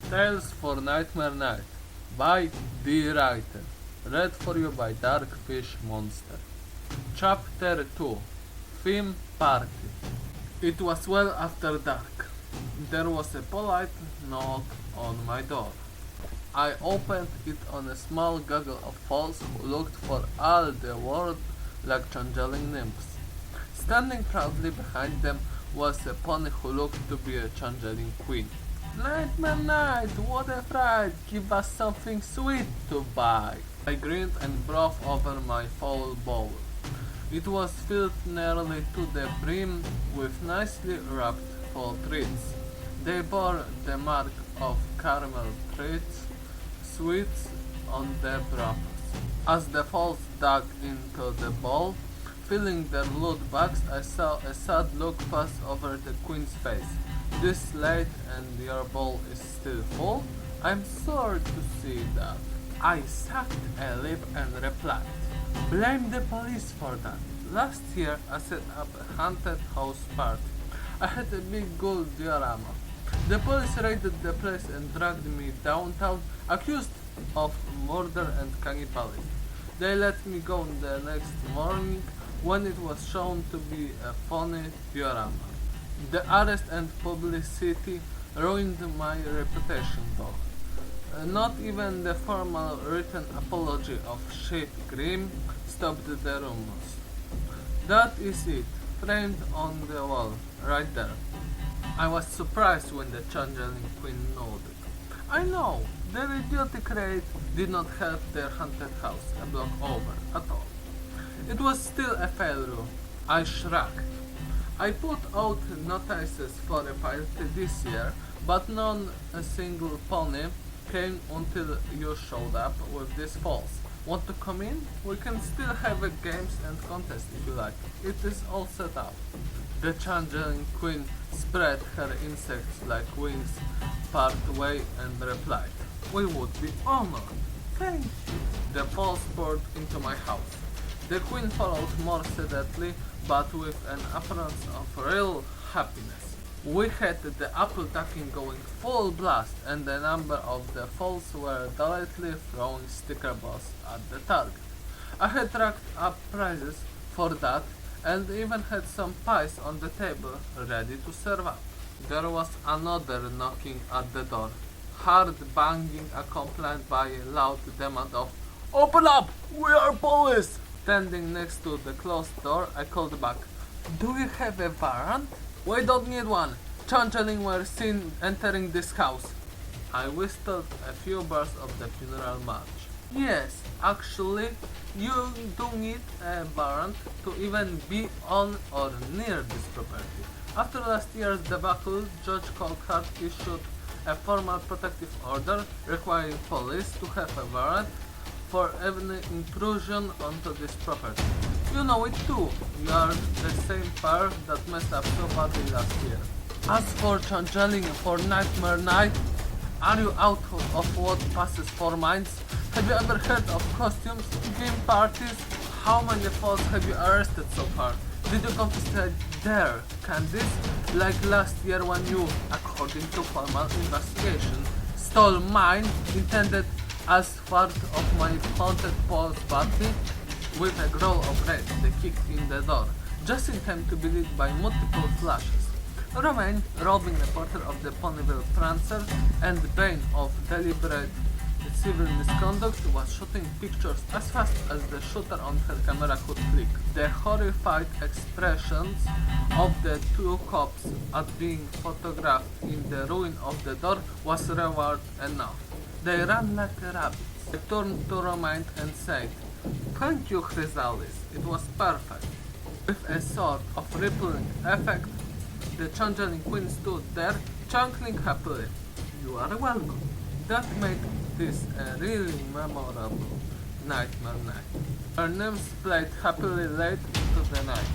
Tales for Nightmare Night by the writer. Read for you by Dark Fish Monster. Chapter 2. Theme Party. It was well after dark. There was a polite knock on my door. I opened it on a small gaggle of fools who looked for all the world like changeling nymphs. Standing proudly behind them was a pony who looked to be a changeling queen. Nightmare Night, what a fright! Give us something sweet to buy! I grinned and broke over my foul bowl. It was filled nearly to the brim with nicely wrapped fall treats. They bore the mark of caramel treats, sweets on their wrappers. As the falls dug into the bowl, filling their loot bags, I saw a sad look pass over the queen's face. This late and your bowl is still full? I'm sorry to see that. I sucked a lip and replied, blame the police for that. Last year I set up a haunted house party. I had a big gold diorama. The police raided the place and dragged me downtown, accused of murder and cannibalism. They let me go the next morning when it was shown to be a phony diorama. The arrest and publicity ruined my reputation though. Not even the formal written apology of Sheep Grimm stopped the rumors. That is it, framed on the wall, right there. I was surprised when the changeling queen nodded. I know, their idiotic raid did not help their haunted house a block over at all. It was still a failure. I shrugged. I put out notices for a party this year, but not a single pony came until you showed up with these falls. Want to come in? We can still have a games and contest if you like. It is all set up. The changeling queen spread her insects like wings part way and replied, we would be honored. Thank you. The falls poured into my house. The queen followed more sedately, but with an appearance of real happiness. We had the apple ducking going full blast, and a number of the falls were delightfully throwing sticker balls at the target. I had racked up prizes for that, and even had some pies on the table ready to serve up. There was another knocking at the door, hard banging accompanied by a loud demand of "Open up! We are police!" Standing next to the closed door, I called back, do you have a warrant? We don't need one. Changeling were seen entering this house. I whistled a few bars of the funeral march. Yes, actually, you do need a warrant to even be on or near this property. After last year's debacle, Judge Colcart issued a formal protective order requiring police to have a warrant for any intrusion onto this property. You know it too. You are the same pair that messed up so badly last year. As for changeling for Nightmare Night, are you out of what passes for minds? Have you ever heard of costumes, game parties? How many falls have you arrested so far? Did you confiscate their candies? Like last year when you, according to formal investigation, stole mine intended as part of my haunted Paul's party. With a growl of rage, they kicked in the door, just in time to be lit by multiple flashes. Romaine, roving reporter of the Ponyville Prancer and bane of deliberate civil misconduct, was shooting pictures as fast as the shooter on her camera could click. The horrified expressions of the two cops at being photographed in the ruin of the door was reward enough. They ran like rabbits. I turned to Romaine and said, thank you, Chrysalis, it was perfect. With a sort of rippling effect, the changeling queen stood there, chuckling happily. You are welcome. That made this a really memorable Nightmare Night. Her nymphs played happily late into the night.